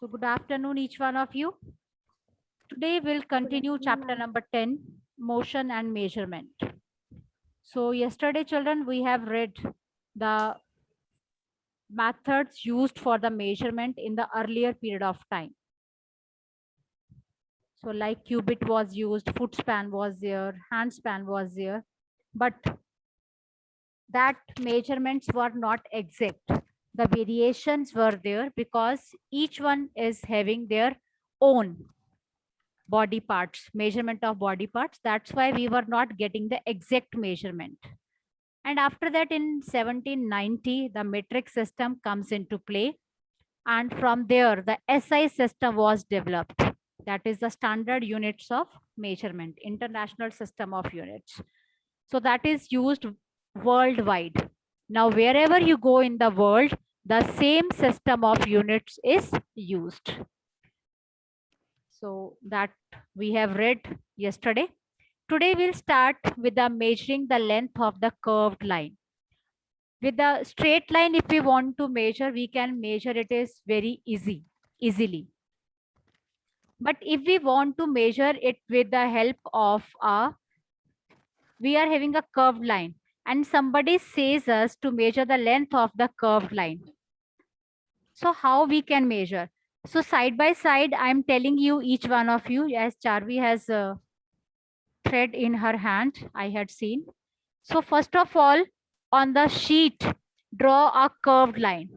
So good afternoon, each one of you. Today we'll continue chapter number 10, motion and measurement. So yesterday, children, we have read the methods used for the measurement in the earlier period of time. So like cubit was used, foot span was there, hand span was there, but that measurements were not exact. The variations were there because each one is having their own body parts, measurement of body parts. That's why we were not getting the exact measurement. And after that, in 1790, the metric system comes into play. And from there, the SI system was developed. That is the standard units of measurement, international system of units. So that is used worldwide. Now, wherever you go in the world, the same system of units is used. So that we have read yesterday. Today we'll start with the measuring the length of the curved line. With the straight line, if we want to measure, we can measure it is very easily. But if we want to measure it with the help of we are having a curved line and somebody says us to measure the length of the curved line. So how we can measure? So side by side, I'm telling you each one of you, as Charvi has a thread in her hand, I had seen. So first of all, on the sheet, draw a curved line.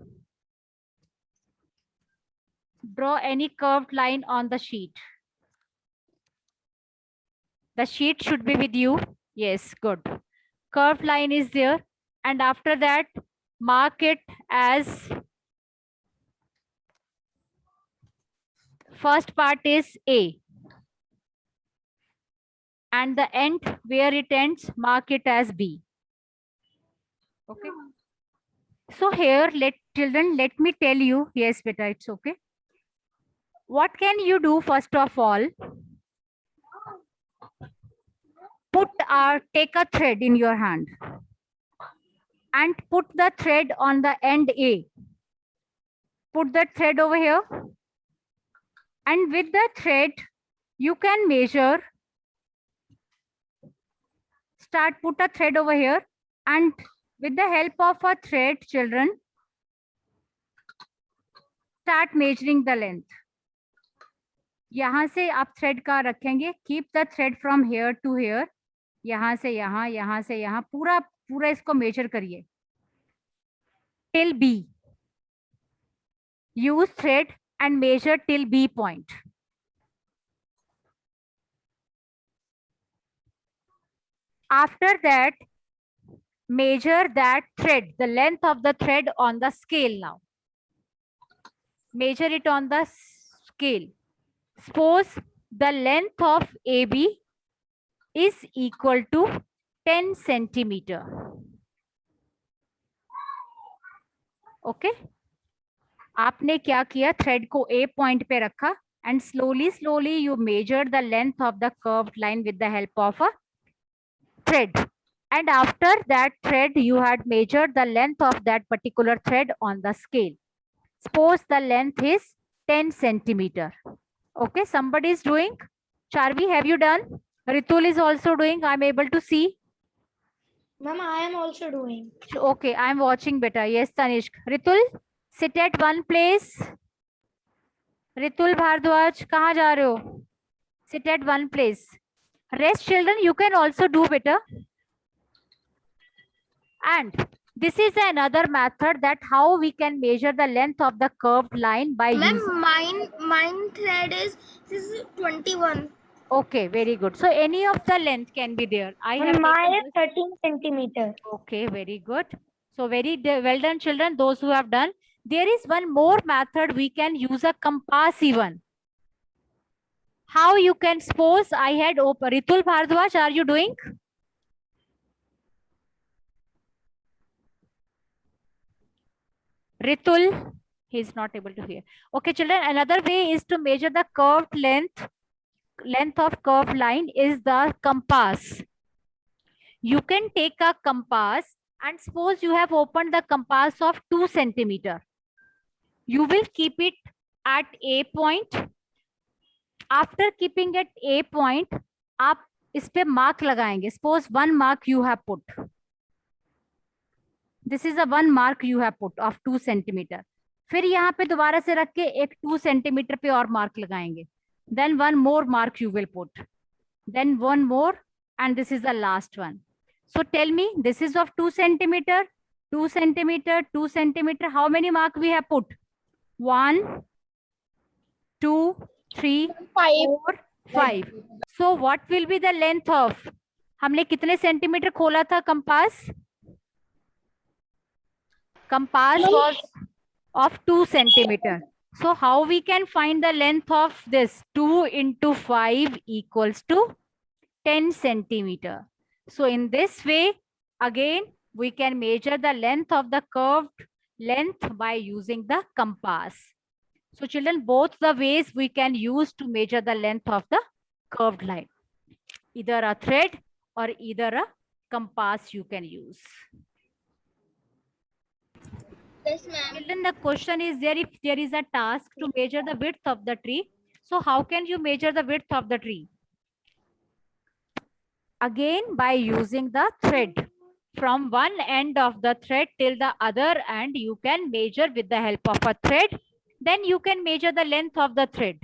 Draw any curved line on the sheet. The sheet should be with you. Yes, good. Curved line is there. And after that, mark it as first part is A. And the end where it ends, mark it as B. Okay. So here, children, let me tell you. Yes, beta, it's okay. What can you do first of all? Take a thread in your hand and put the thread on the end A. Put the thread over here. And with the thread, you can measure. Put a thread over here. And with the help of a thread, children, start measuring the length. यहाँ से आप thread का रखेंगे. Keep the thread from here to here. यहाँ से यहाँ पूरा इसको measure करिए. Till B. Use thread and measure till B point. After that, measure that thread, the length of the thread on the scale now. Measure it on the scale. Suppose the length of AB is equal to 10 centimeter. Okay. आपने क्या किया? Thread को A point पे रखा and slowly you measure the length of the curved line with the help of a thread. And after that thread, you had measured the length of that particular thread on the scale. Suppose the length is 10 centimeter. Okay, somebody is doing. Charvi, have you done? Ritul is also doing. I'm able to see. Ma'am, I am also doing. Okay, I'm watching better. Yes, Tanishq. Ritul, sit at one place. Ritul Bhardwaj, kahan ja rahe ho? Sit at one place. Rest children, you can also do better. And this is another method that how we can measure the length of the curved line by using. Mine thread is 21. Okay, very good. So any of the length can be there. I have mine is 13 centimeter. Okay, very good. So very well done, children. Those who have done. There is one more method. We can use a compass even. How you can suppose I had open. Ritul Bhardwaj, are you doing? Ritul, he is not able to hear. Okay, children, another way is to measure the curved length of curved line is the compass. You can take a compass and suppose you have opened the compass of 2 centimeter. You will keep it at A point. After keeping at A point, आप इस पे mark लगाएंगे. Suppose 1 mark you have put. This is a 1 mark you have put of 2 centimeter. फिर यहाँ पे दोबारा से रख के एक 2 centimeter पे और mark लगाएंगे. Then 1 more mark you will put. Then 1 more, and this is the last one. So tell me, this is of 2 centimeter, 2 centimeter, 2 centimeter. How many mark we have put? 1, 2, 3, 4, 5. So what will be the length of? हमने कितने centimetre खोला था compass? Compass was of 2 centimeter. So how we can find the length of this? 2 into 5 equals to 10 centimeter. So in this way, again, we can measure the length of the curved length by using the compass. So children, both the ways we can use to measure the length of the curved line. Either a thread or either a compass you can use. Yes, ma'am. Children, the question is there, if there is a task to measure the width of the tree, so how can you measure the width of the tree? Again, by using the thread. From one end of the thread till the other end, you can measure with the help of a thread. Then you can measure the length of the thread.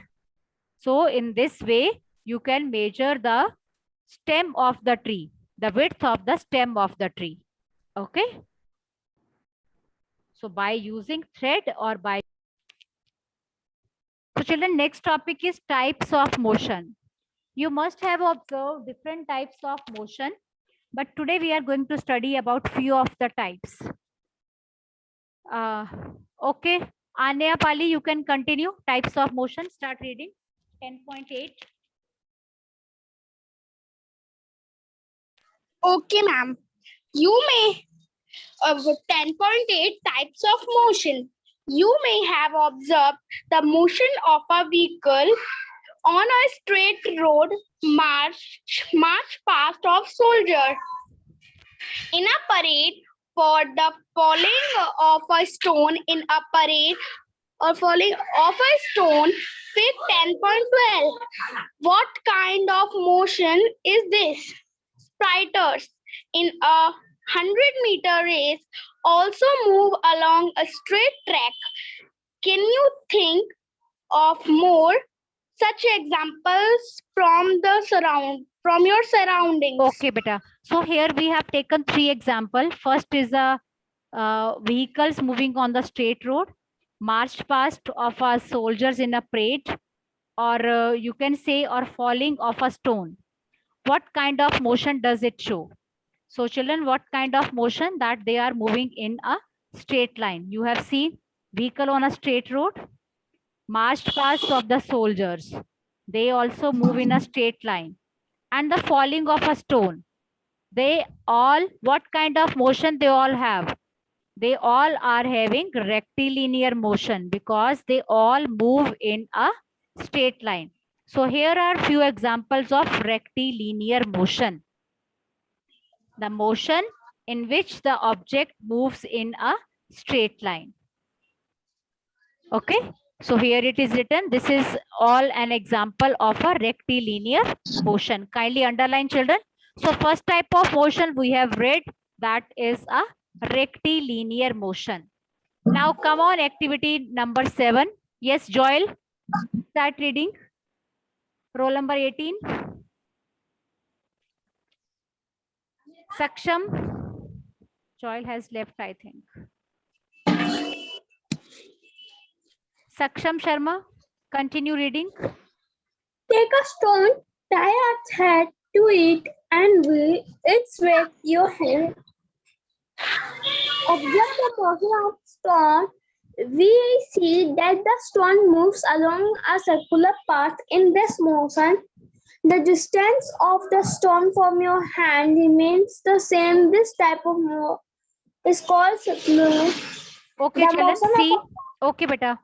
So in this way, you can measure the stem of the tree, the width of the stem of the tree. Okay. So by using thread or by... So children, next topic is types of motion. You must have observed different types of motion, but today we are going to study about few of the types. Okay, Anya Pali, you can continue. Types of motion, start reading. 10.8. Okay, ma'am. You may 10.8 types of motion. You may have observed the motion of a vehicle on a straight road, march past of soldier. In a parade, for the falling of a stone in a parade or falling off a stone, fit 10.12. What kind of motion is this? Sprinters in a 100-meter race also move along a straight track. Can you think of more such examples from your surroundings? Okay, beta. So here we have taken 3 examples. First is the vehicles moving on the straight road, marched past of our soldiers in a parade, or you can say, or falling off a stone. What kind of motion does it show? So children, what kind of motion? That they are moving in a straight line. You have seen vehicle on a straight road, marched past of the soldiers. They also move in a straight line. And the falling of a stone. They all, what kind of motion they all have? They all are having rectilinear motion because they all move in a straight line. So here are few examples of rectilinear motion. The motion in which the object moves in a straight line. Okay. So here it is written, this is all an example of a rectilinear motion. Kindly underline, children. So first type of motion we have read, that is a rectilinear motion. Now come on, activity number 7. Yes, Joel, start reading. Roll number 18. Saksham. Joel has left, I think. Saksham Sharma, continue reading. Take a stone, tie a thread to it, and weave its with your hand. Observe the motion of stone. We see that the stone moves along a circular path. In this motion, the distance of the stone from your hand remains the same. This type of motion is called circular. Okay, children, see. Okay, beta.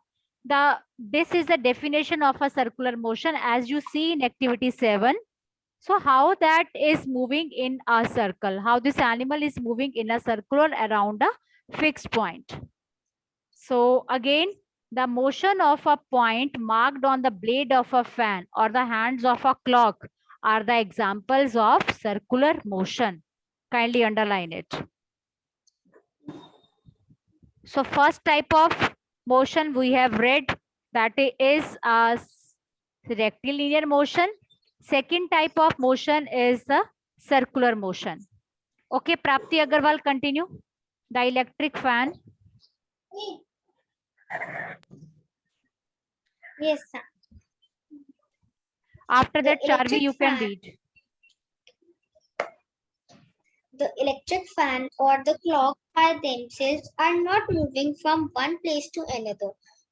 This is the definition of a circular motion as you see in activity 7. So how that is moving in a circle, how this animal is moving in a circle around a fixed point. So again, The motion of a point marked on the blade of a fan or the hands of a clock are the examples of circular motion. Kindly underline it. So first type of motion we have read, that is a rectilinear motion. Second type of motion is the circular motion. Okay, Prapti Agarwal, continue. The electric fan. Yes, sir. After The that, Charvi, electric you can fan. read. The electric fan or the clock by themselves are not moving from one place to another,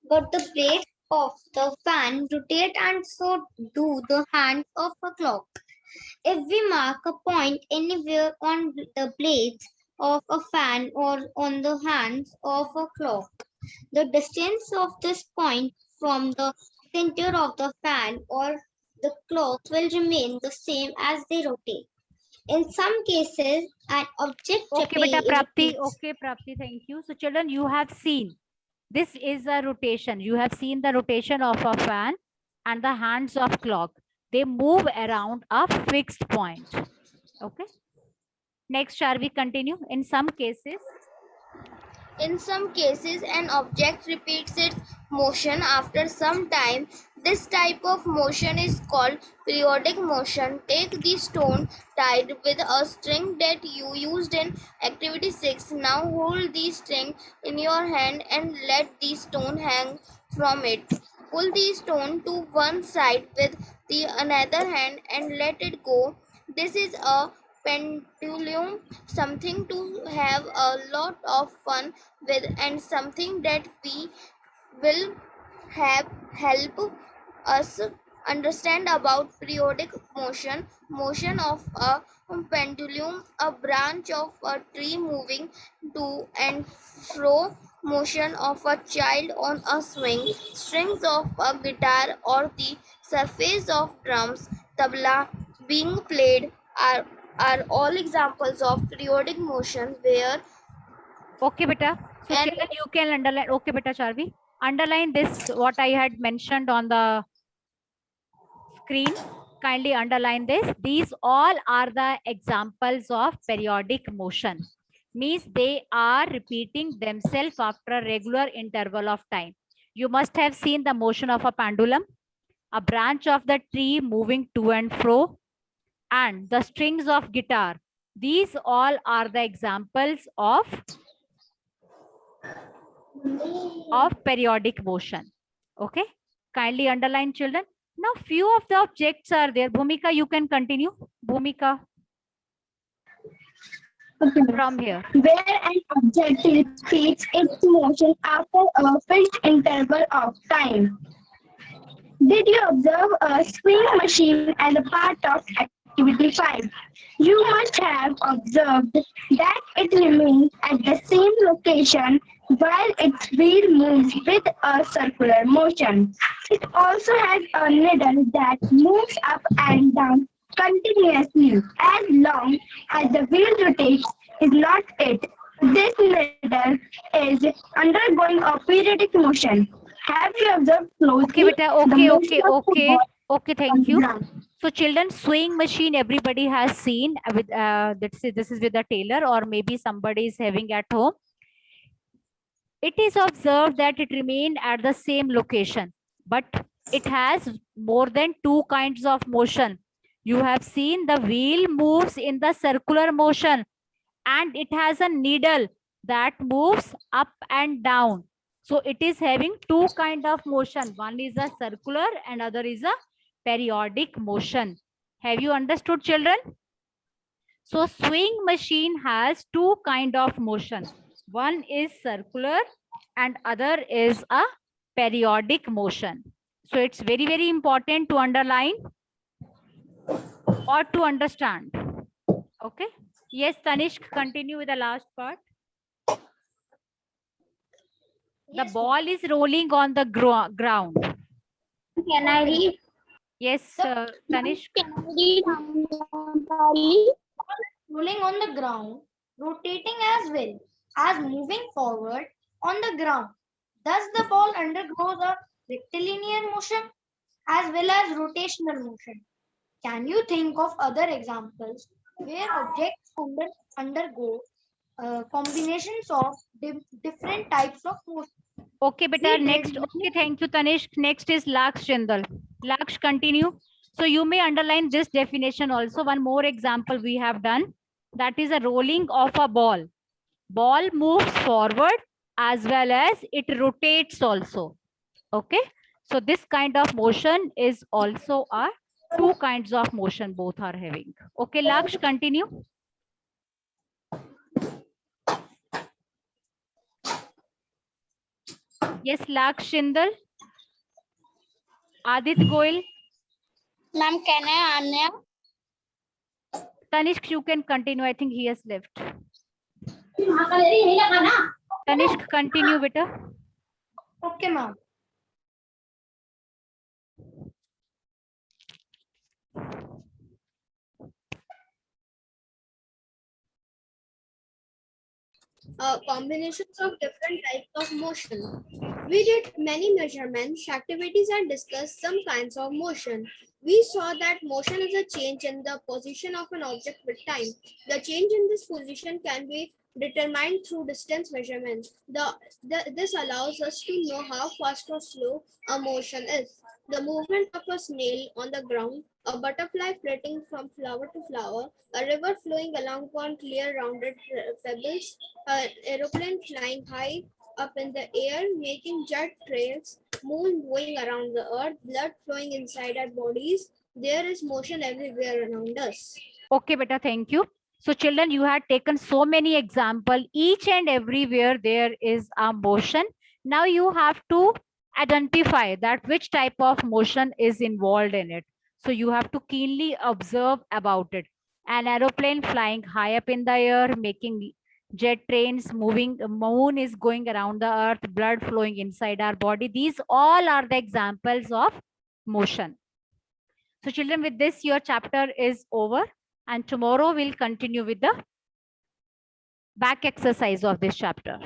but the blades of the fan rotate and so do the hands of a clock. If we mark a point anywhere on the blades of a fan or on the hands of a clock, the distance of this point from the center of the fan or the clock will remain the same as they rotate. In some cases, an object Okay, beta Prapti. repeats. Okay, Prapti, thank you. So children, you have seen, this is a rotation. You have seen the rotation of a fan and the hands of clock. They move around a fixed point. Okay. Next, shall we continue? In some cases, an object repeats its motion after some time. This type of motion is called periodic motion. Take the stone tied with a string that you used in activity 6. Now hold the string in your hand and let the stone hang from it. Pull the stone to one side with the another hand and let it go. This is a pendulum, something to have a lot of fun with and something that we will have help us understand about periodic motion of a pendulum, a branch of a tree moving to and fro, motion of a child on a swing, strings of a guitar or the surface of drums, tabla being played are all examples of periodic motion where okay, beta. So and children, you can underline. Okay, beta Charvi. Underline this, what I had mentioned on the screen. Kindly underline this. These all are the examples of periodic motion. Means they are repeating themselves after a regular interval of time. You must have seen the motion of a pendulum, a branch of the tree moving to and fro, and the strings of guitar. These all are the examples of periodic motion. Okay, kindly underline, children. Now few of the objects are there. Bhumika, you can continue. Bhumika, from here. Where an object repeats its motion after a fixed interval of time. Did you observe a swing machine as a part of activity 5? You must have observed that it remains at the same location while its wheel moves with a circular motion. It also has a needle that moves up and down continuously as long as the wheel rotates is not it. This needle is undergoing a periodic motion. Have you observed closely Okay, beta. the Okay, motion okay, of the okay. ball Okay, on thank the you. ground? So children, swing machine everybody has seen with this is with a tailor or maybe somebody is having at home. It is observed that it remained at the same location, but it has more than two kinds of motion. You have seen the wheel moves in the circular motion and it has a needle that moves up and down. So it is having two kind of motion. One is a circular and other is a periodic motion. Have you understood, children? So swing machine has two kind of motion. One is circular and other is a periodic motion. So it's very, very important to underline or to understand. Okay. Yes, Tanishq, continue with the last part. The ball is rolling on the ground. can I read? Yes, Tanishq. Can I read? Rolling on the ground, rotating as well as moving forward on the ground. Thus, the ball undergoes a rectilinear motion as well as rotational motion. Can you think of other examples where objects undergo combinations of different types of motion? Okay, beta. We did Next. Okay, thank you, Tanishq. Next is Laksh Jindal. Laksh, continue. So you may underline this definition also. One more example we have done. That is a rolling of a ball. Ball moves forward as well as it rotates also. Okay. So this kind of motion is also a two kinds of motion both are having. Okay, Laksh, continue. Yes, Laksh Jindal. Adit Goyal. Ma'am, can I Anya? Tanishq, you can continue. I think he has left. Tanishq, continue, beta. Okay, ma'am. Combinations of different types of motion. We did many measurements, activities, and discussed some kinds of motion. We saw that motion is a change in the position of an object with time. The change in this position can be determined through distance measurements. This allows us to know how fast or slow a motion is. The movement of a snail on the ground, a butterfly flitting from flower to flower, a river flowing along on clear rounded pebbles, an aeroplane flying high up in the air, making jet trails, moon going around the earth, blood flowing inside our bodies. There is motion everywhere around us. Okay, beta, thank you. So children, you had taken so many examples. Each and everywhere there is a motion. Now you have to identify that which type of motion is involved in it. So you have to keenly observe about it. An aeroplane flying high up in the air, making jet trains moving, the moon is going around the earth, blood flowing inside our body. These all are the examples of motion. So children, with this, your chapter is over. And tomorrow we'll continue with the back exercise of this chapter.